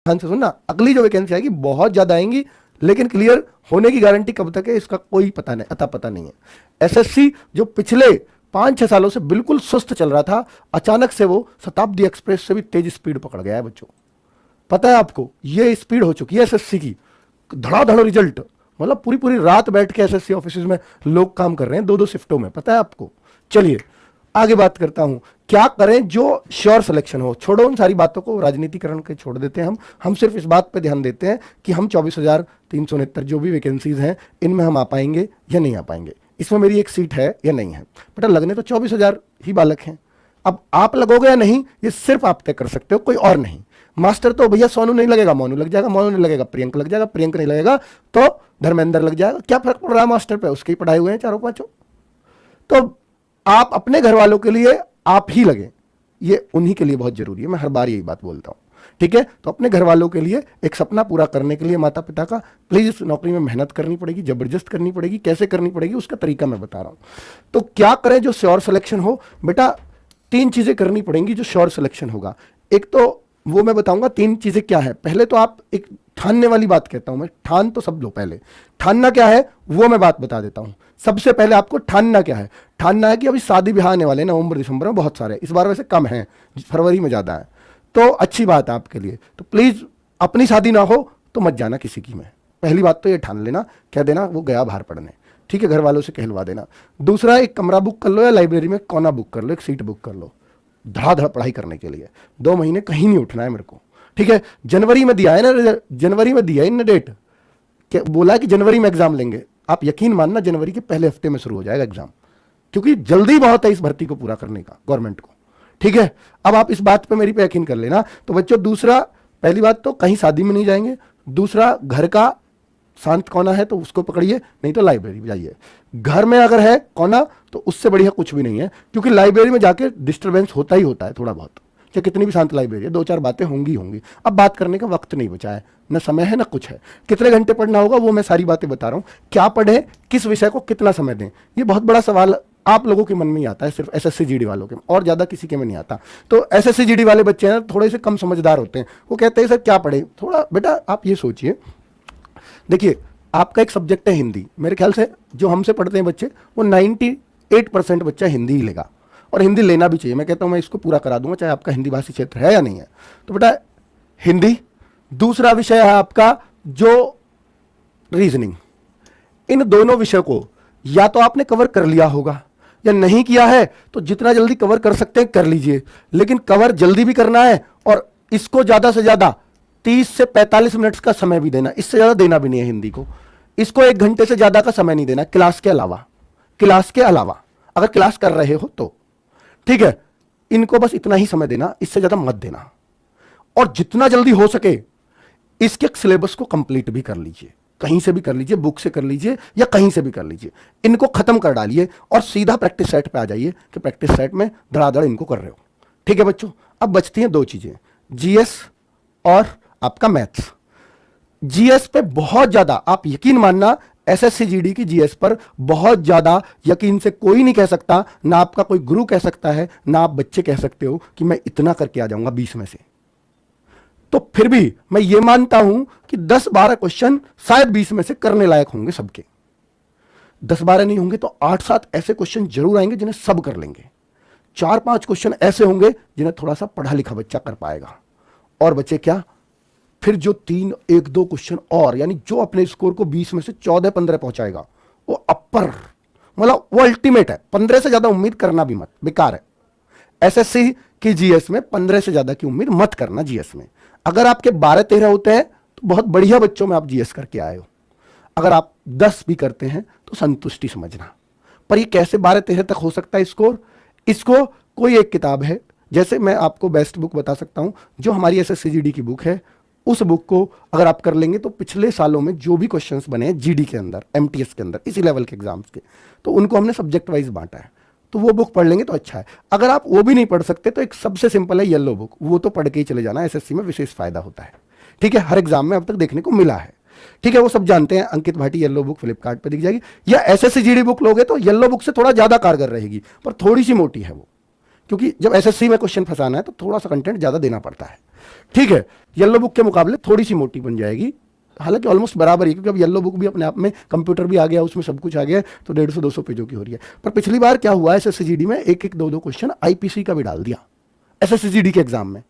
ध्यान से सुनना, अगली जो वैकेंसी आएगी बहुत ज्यादा आएंगी, लेकिन क्लियर होने की गारंटी कब तक है इसका कोई पता नहीं, अता पता नहीं है। एसएससी जो पिछले 5-6 सालों से बिल्कुल सुस्त चल रहा था, अचानक से वो शताब्दी एक्सप्रेस से भी तेज स्पीड पकड़ गया है बच्चों। पता है आपको, ये स्पीड हो चुकी है एसएससी की, धड़ाधड़ रिजल्ट, मतलब पूरी पूरी रात बैठ के एसएससी ऑफिस में लोग काम कर रहे हैं 2-2 शिफ्टों में, पता है आपको। चलिए आगे बात करता हूं, क्या करें जो श्योर सिलेक्शन हो। छोड़ो उन सारी बातों को, राजनीतिकरण के छोड़ देते हैं हम सिर्फ इस बात पे ध्यान देते हैं कि हम 24,369 जो भी वैकेंसीज हैं इनमें हम आ पाएंगे या नहीं आ पाएंगे, इसमें मेरी एक सीट है या नहीं है। बेटा लगने तो 24,000 ही बालक हैं, अब आप लगोगे या नहीं ये सिर्फ आप तय कर सकते हो, कोई और नहीं। मास्टर तो भैया सोनू नहीं लगेगा मोनू लग जाएगा, मोनू नहीं लगेगा प्रियंक लग जाएगा, प्रियंक नहीं लगेगा तो धर्मेंद्र लग जाएगा, क्या फर्क पड़ रहा है मास्टर पे, उसके ही पढ़ाए हुए हैं 4-5। तो आप अपने घर वालों के लिए आप ही लगे, ये उन्हीं के लिए बहुत जरूरी है, मैं हर बार यही बात बोलता हूं, ठीक है। तो अपने घर वालों के लिए एक सपना पूरा करने के लिए माता पिता का, प्लीज इस नौकरी में मेहनत करनी पड़ेगी, जबरदस्त करनी पड़ेगी। कैसे करनी पड़ेगी उसका तरीका मैं बता रहा हूं। तो क्या करें जो श्योर सिलेक्शन हो। बेटा 3 चीजें करनी पड़ेंगी जो श्योर सिलेक्शन होगा। एक तो वो मैं बताऊंगा 3 चीजें क्या है। पहले तो आप एक ठानने वाली बात कहता हूं मैं, ठान तो सब लो, पहले ठानना क्या है वो मैं बात बता देता हूं। सबसे पहले आपको ठानना क्या है, ठानना है कि अभी शादी ब्याह आने वाले नवंबर दिसंबर में बहुत सारे, इस बार वैसे कम है, फरवरी में ज्यादा है, तो अच्छी बात है आपके लिए। तो प्लीज अपनी शादी ना हो तो मत जाना किसी की में, पहली बात तो ये ठान लेना, कह देना वो गया बाहर पढ़ने, ठीक है, घर वालों से कहलवा देना। दूसरा, एक कमरा बुक कर लो या लाइब्रेरी में कोना बुक कर लो, एक सीट बुक कर लो, धड़ाधड़ पढ़ाई करने के लिए। 2 महीने कहीं नहीं उठना है मेरे को, ठीक है। जनवरी में दिया है ना, जनवरी में दिया है इन डेट, बोला है कि जनवरी में एग्जाम लेंगे, आप यकीन मानना जनवरी के पहले हफ्ते में शुरू हो जाएगा एग्जाम, क्योंकि जल्दी बहुत है इस भर्ती को पूरा करने का गवर्नमेंट को, ठीक है। अब आप इस बात पे मेरी पे यकीन कर लेना। तो बच्चों दूसरा, पहली बात तो कहीं शादी में नहीं जाएंगे, दूसरा घर का शांत कोना है तो उसको पकड़िए, नहीं तो लाइब्रेरी जाइए। घर में अगर है कोना तो उससे बढ़िया कुछ भी नहीं है, क्योंकि लाइब्रेरी में जाके डिस्टर्बेंस होता ही होता है थोड़ा बहुत, चाहे कितनी भी शांत लाइब्रेरी है, 2-4 बातें होंगी होंगी। अब बात करने का वक्त नहीं बचा है, न समय है न कुछ है। कितने घंटे पढ़ना होगा वो मैं सारी बातें बता रहा हूं, क्या पढ़े, किस विषय को कितना समय दें, ये बहुत बड़ा सवाल आप लोगों के मन में ही आता है, सिर्फ एसएससी जीडी वालों के, और ज्यादा किसी के में नहीं आता। तो एसएससी जीडी वाले बच्चे हैं थोड़े से कम समझदार होते हैं, वो कहते हैं सर क्या पढ़े। थोड़ा बेटा आप ये सोचिए, देखिए आपका एक सब्जेक्ट है हिंदी, मेरे ख्याल से जो हमसे पढ़ते हैं बच्चे वो 98% बच्चा हिंदी ही लेगा, और हिंदी लेना भी चाहिए। मैं कहता हूं मैं इसको पूरा करा दूंगा चाहे आपका हिंदी भाषी क्षेत्र है या नहीं है। तो बेटा हिंदी, दूसरा विषय है आपका जो रीजनिंग। इन दोनों विषय को या तो आपने कवर कर लिया होगा या नहीं किया है तो जितना जल्दी कवर कर सकते हैं कर लीजिए, लेकिन कवर जल्दी भी करना है और इसको ज्यादा से ज्यादा 30 से 45 मिनट का समय भी देना, इससे ज्यादा देना भी नहीं है हिंदी को। इसको 1 घंटे से ज्यादा का समय नहीं देना क्लास के अलावा, क्लास के अलावा अगर क्लास कर रहे हो तो, ठीक है। इनको बस इतना ही समय देना, इससे ज्यादा मत देना, और जितना जल्दी हो सके इसके सिलेबस को कंप्लीट भी कर लीजिए, कहीं से भी कर लीजिए, बुक से कर लीजिए या कहीं से भी कर लीजिए, इनको खत्म कर डालिए और सीधा प्रैक्टिस सेट पे आ जाइए कि प्रैक्टिस सेट में धड़ाधड़ इनको कर रहे हो, ठीक है बच्चों। अब बचती हैं 2 चीजें, जीएस और आपका मैथ्स। जीएस पे बहुत ज्यादा आप यकीन मानना, एसएससी जीडी की जीएस पर बहुत ज्यादा यकीन से कोई नहीं कह सकता, ना आपका कोई गुरु कह सकता है, ना आप बच्चे कह सकते हो कि मैं इतना करके आ जाऊंगा 20 में से। तो फिर भी मैं ये मानता हूं कि 10-12 क्वेश्चन शायद 20 में से करने लायक होंगे सबके, 10-12 नहीं होंगे तो 8-7 ऐसे क्वेश्चन जरूर आएंगे जिन्हें सब कर लेंगे, 4-5 क्वेश्चन ऐसे होंगे जिन्हें थोड़ा सा पढ़ा लिखा बच्चा कर पाएगा, और बच्चे क्या फिर जो 3-1-2 क्वेश्चन और, यानी जो अपने स्कोर को 20 में से 14-15 पहुंचाएगा वो अपर, मतलब वो अल्टीमेट है। 15 से ज्यादा उम्मीद करना भी मत, बेकार है। एसएससी की जीएस में 15 से ज्यादा की उम्मीद मत करना जीएस में। अगर आपके 12-13 होते हैं तो बहुत बढ़िया बच्चों में आप जीएस करके आए हो, अगर आप 10 भी करते हैं तो संतुष्टि समझना। पर ये कैसे 12-13 तक हो सकता है स्कोर, इसको कोई एक किताब है, जैसे मैं आपको बेस्ट बुक बता सकता हूं जो हमारी एसएससी जीडी की बुक है, उस बुक को अगर आप कर लेंगे तो पिछले सालों में जो भी क्वेश्चंस बने हैं जीडी के अंदर, एमटीएस के अंदर, इसी लेवल के एग्जाम्स के, तो उनको हमने सब्जेक्ट वाइज बांटा है, तो वो बुक पढ़ लेंगे तो अच्छा है। अगर आप वो भी नहीं पढ़ सकते तो एक सबसे सिंपल है येलो बुक, वो तो पढ़ के ही चले जाना, एसएससी में विशेष फायदा होता है, ठीक है, हर एग्जाम में अब तक देखने को मिला है, ठीक है, वो सब जानते हैं। अंकित भाटी येलो बुक फ्लिपकार्ट पे दिख जाएगी, या एसएससी जीडी बुक लोगे तो येलो बुक से थोड़ा ज्यादा कारगर रहेगी, पर थोड़ी सी मोटी है वो, क्योंकि जब एसएससी में क्वेश्चन फंसाना है तो थोड़ा सा कंटेंट ज्यादा देना पड़ता है। ठीक है, येलो बुक के मुकाबले थोड़ी सी मोटी बन जाएगी, हालांकि ऑलमोस्ट बराबर ही, क्योंकि अब येलो बुक भी अपने आप में कंप्यूटर भी आ गया, उसमें सब कुछ आ गया, तो 150-200 पेजों की हो रही है। पर पिछली बार क्या हुआ, एसएससी में एक एक दो क्वेश्चन आईपीसी का भी डाल दिया एसएससी के एग्जाम में।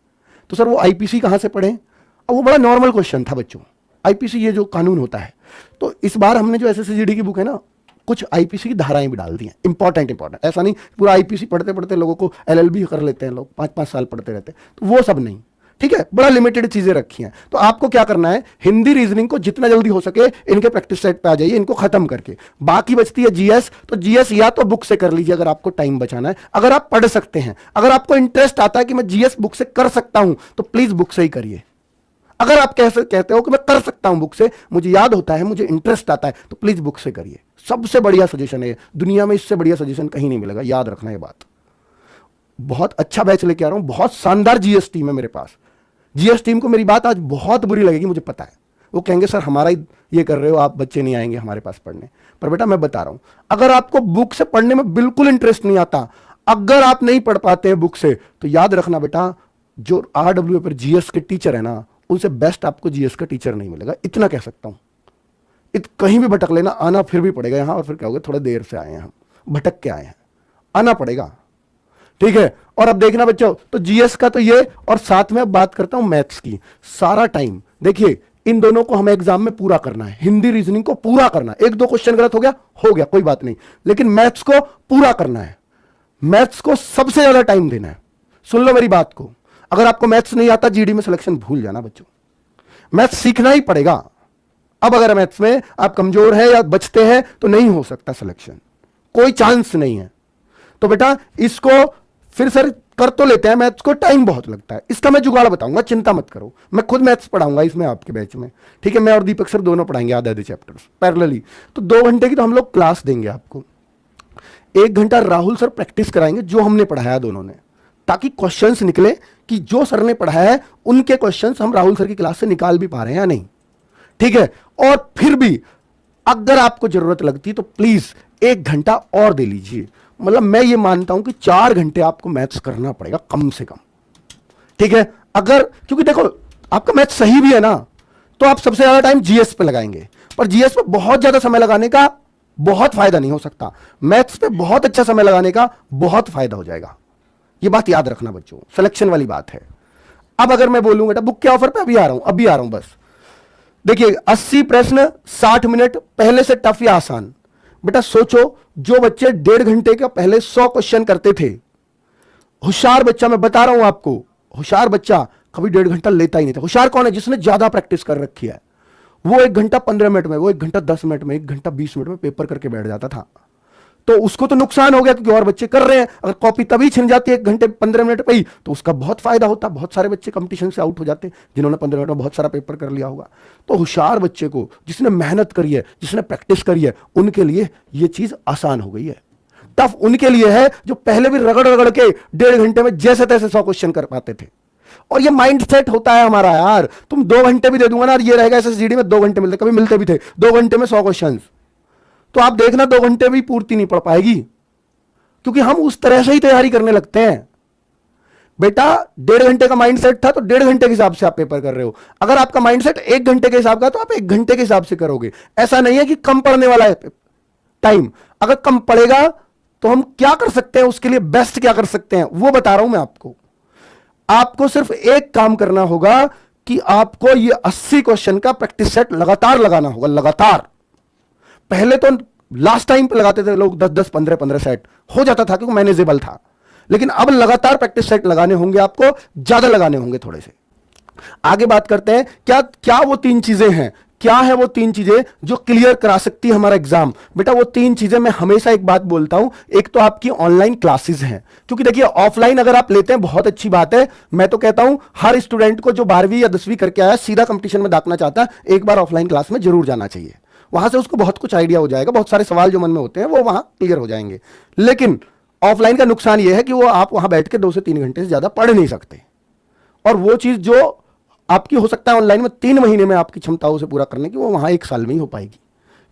तो सर वो आईपीसी कहां से पढ़ें? अब वो बड़ा नॉर्मल क्वेश्चन था बच्चों, आईपीसी ये जो कानून होता है। तो इस बार हमने जो एसएससी की बुक है ना, कुछ आईपीसी की धाराएं भी डाल दी हैं, इंपॉर्टेंट। ऐसा नहीं पूरा आईपीसी पढ़ते पढ़ते लोगों को एलएलबी कर लेते हैं लोग, 5-5 साल पढ़ते रहते हैं, तो वो सब नहीं। ठीक है, बड़ा लिमिटेड चीजें रखी हैं। तो आपको क्या करना है, हिंदी रीजनिंग को जितना जल्दी हो सके इनके प्रैक्टिस सेट पे आ जाइए, इनको खत्म करके। बाकी बचती है जीएस, तो जीएस या तो बुक से कर लीजिए अगर आपको टाइम बचाना है, अगर आप पढ़ सकते हैं, अगर आपको इंटरेस्ट आता है कि मैं जीएस बुक से कर सकता हूं, तो प्लीज बुक से ही करिए। अगर आप कहते हो कि मैं कर सकता हूं बुक से, मुझे याद होता है, मुझे इंटरेस्ट आता है, तो प्लीज बुक से करिए। सबसे बढ़िया सजेशन है, दुनिया में इससे बढ़िया सजेशन कहीं नहीं मिलेगा, याद रखना ये बात। बहुत अच्छा बैच लेके आ रहा हूं, बहुत शानदार जीएस टीम है मेरे पास। जीएस टीम को मेरी बात आज बहुत बुरी लगेगी, मुझे पता है। वो कहेंगे सर हमारा ही ये कर रहे हो, आप बच्चे नहीं आएंगे हमारे पास पढ़ने। पर बेटा मैं बता रहा हूं, अगर आपको बुक से पढ़ने में बिल्कुल इंटरेस्ट नहीं आता, अगर आप नहीं पढ़ पाते हैं बुक से, तो याद रखना बेटा, जो आरडब्ल्यू पर जीएस के टीचर है ना, उनसे बेस्ट आपको जीएस का टीचर नहीं मिलेगा, इतना कह सकता हूं। कहीं भी भटक लेना, आना फिर भी पड़ेगा यहां, और फिर क्या होगा, थोड़ा देर से आए हैं हम, भटक के आए हैं, आना पड़ेगा। ठीक है, और अब देखना बच्चों, तो जीएस का तो ये, और साथ में अब बात करता हूं मैथ्स की। सारा टाइम देखिए, इन दोनों को हमें एग्जाम में पूरा करना है, हिंदी रीजनिंग को पूरा करना है। 1-2 क्वेश्चन गलत हो गया कोई बात नहीं, लेकिन मैथ्स को पूरा करना है, मैथ्स को सबसे ज्यादा टाइम देना है। सुन लो मेरी बात को, अगर आपको मैथ्स नहीं आता, जीडी में सिलेक्शन भूल जाना बच्चों, मैथ्स सीखना ही पड़ेगा। अब अगर मैथ्स में आप कमजोर हैं या बचते हैं, तो नहीं हो सकता सिलेक्शन, कोई चांस नहीं है। तो बेटा इसको फिर सर कर तो लेते हैं, मैथ्स को टाइम बहुत लगता है, इसका मैं जुगाड़ बताऊंगा, चिंता मत करो। मैं खुद मैथ्स पढ़ाऊंगा इसमें आपके बैच में। ठीक है, मैं और दीपक सर दोनों पढ़ाएंगे आधे चैप्टर्स पैरेलली। तो 2 घंटे की तो हम लोग क्लास देंगे आपको, 1 घंटा राहुल सर प्रैक्टिस कराएंगे जो हमने पढ़ाया दोनों ने, ताकि क्वेश्चंस निकले कि जो सर ने पढ़ाया है उनके क्वेश्चंस हम राहुल सर की क्लास से निकाल भी पा रहे हैं या नहीं। ठीक है, और फिर भी अगर आपको जरूरत लगती तो प्लीज 1 घंटा और दे लीजिए। मतलब मैं ये मानता हूं कि 4 घंटे आपको मैथ्स करना पड़ेगा कम से कम। ठीक है, अगर क्योंकि देखो आपका मैथ्स सही भी है ना, तो आप सबसे ज्यादा टाइम जीएस पे लगाएंगे, पर जीएस पे बहुत ज्यादा समय लगाने का बहुत फायदा नहीं हो सकता, मैथ्स पे बहुत अच्छा समय लगाने का बहुत फायदा हो जाएगा। ये बात याद रखना बच्चों, सिलेक्शन वाली बात है। अब अगर मैं बोलूं बेटा बुक के ऑफर पे अभी आ रहा हूं बस। देखिए 80 प्रश्न 60 मिनट, पहले से टफ या आसान। बेटा सोचो, जो बच्चे 1.5 घंटे का पहले 100 क्वेश्चन करते थे, होशियार बच्चा, मैं बता रहा हूं आपको, होशियार बच्चा कभी 1.5 घंटा लेता ही नहीं था। होशियार कौन है? जिसने ज्यादा प्रैक्टिस कर रखी है। वो 1 घंटा 15 मिनट में, वो 1 घंटा 10 मिनट में, 1 घंटा 20 मिनट में पेपर करके बैठ जाता था। तो उसको तो नुकसान हो गया क्योंकि और बच्चे कर रहे हैं। अगर कॉपी तभी छिन जाती है 1 घंटे 15 मिनट पे ही, तो उसका बहुत फायदा होता। बहुत सारे बच्चे कंपटीशन से आउट हो जाते जिन्होंने 15 मिनट में बहुत सारा पेपर कर लिया होगा। तो होशियार बच्चे को, जिसने मेहनत करी है, जिसने प्रैक्टिस करी है, उनके लिए ये चीज आसान हो गई है। टफ उनके लिए है जो पहले भी रगड़ रगड़ के 1.5 घंटे में जैसे तैसे 100 क्वेश्चन कर पाते थे। और ये माइंड सेट होता है हमारा यार, तुम 2 घंटे भी दे दूंगा ना, ये रहेगा एसएसजीडी में 2 घंटे मिलते, कभी मिलते भी थे 2 घंटे में 100 क्वेश्चन, तो आप देखना 2 घंटे भी पूर्ति नहीं पड़ पाएगी, क्योंकि हम उस तरह से ही तैयारी करने लगते हैं। बेटा 1.5 घंटे का माइंडसेट था तो 1.5 घंटे के हिसाब से आप पेपर कर रहे हो। अगर आपका माइंडसेट 1 घंटे के हिसाब का, तो आप 1 घंटे के हिसाब से करोगे। ऐसा नहीं है कि कम पढ़ने वाला है टाइम। अगर कम पड़ेगा तो हम क्या कर सकते हैं, उसके लिए बेस्ट क्या कर सकते हैं वो बता रहा हूं मैं आपको। आपको सिर्फ एक काम करना होगा कि आपको ये 80 क्वेश्चन का प्रैक्टिस सेट लगातार लगाना होगा। लगातार, पहले तो लास्ट टाइम पे लगाते थे लोग 10-10, 15-15 सेट हो जाता था क्योंकि मैनेजेबल था, लेकिन अब लगातार प्रैक्टिस सेट लगाने होंगे, आपको ज्यादा लगाने होंगे थोड़े से। आगे बात करते हैं, क्या वो 3 चीजें हैं, क्या है वो 3 चीजें जो क्लियर करा सकती है हमारा एग्जाम। बेटा वो 3 चीजें मैं हमेशा एक बात बोलता हूं, एक तो आपकी ऑनलाइन क्लासेस हैं, क्योंकि देखिए ऑफलाइन अगर आप लेते हैं बहुत अच्छी बात है। मैं तो कहता हूं हर स्टूडेंट को जो 12वीं या 10वीं करके आया, सीधा कंपटीशन में दाखना चाहता है, एक बार ऑफलाइन क्लास में जरूर जाना चाहिए। वहां से उसको बहुत कुछ आइडिया हो जाएगा, बहुत सारे सवाल जो मन में होते हैं वो वहां क्लियर हो जाएंगे। लेकिन ऑफलाइन का नुकसान यह है कि वो आप वहां बैठ के 2 से 3 घंटे से ज्यादा पढ़ नहीं सकते, और वो चीज जो आपकी हो सकता है ऑनलाइन में 3 महीने में आपकी क्षमताओं से पूरा करने की, वो वहां 1 साल में ही हो पाएगी।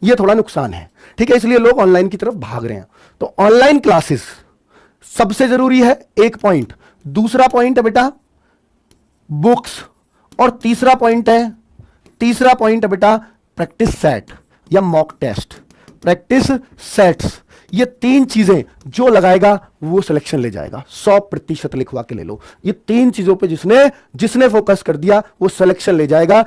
ये थोड़ा नुकसान है, ठीक है, इसलिए लोग ऑनलाइन की तरफ भाग रहे हैं। तो ऑनलाइन क्लासेस सबसे जरूरी है 1 पॉइंट, दूसरा पॉइंट है बेटा बुक्स, और तीसरा पॉइंट है बेटा प्रैक्टिस सेट या मॉक टेस्ट, प्रैक्टिस सेट्स। ये 3 चीजें जो लगाएगा वो सिलेक्शन ले जाएगा, 100% लिखवा के ले लो। ये 3 चीजों पे जिसने फोकस कर दिया वो सिलेक्शन ले जाएगा।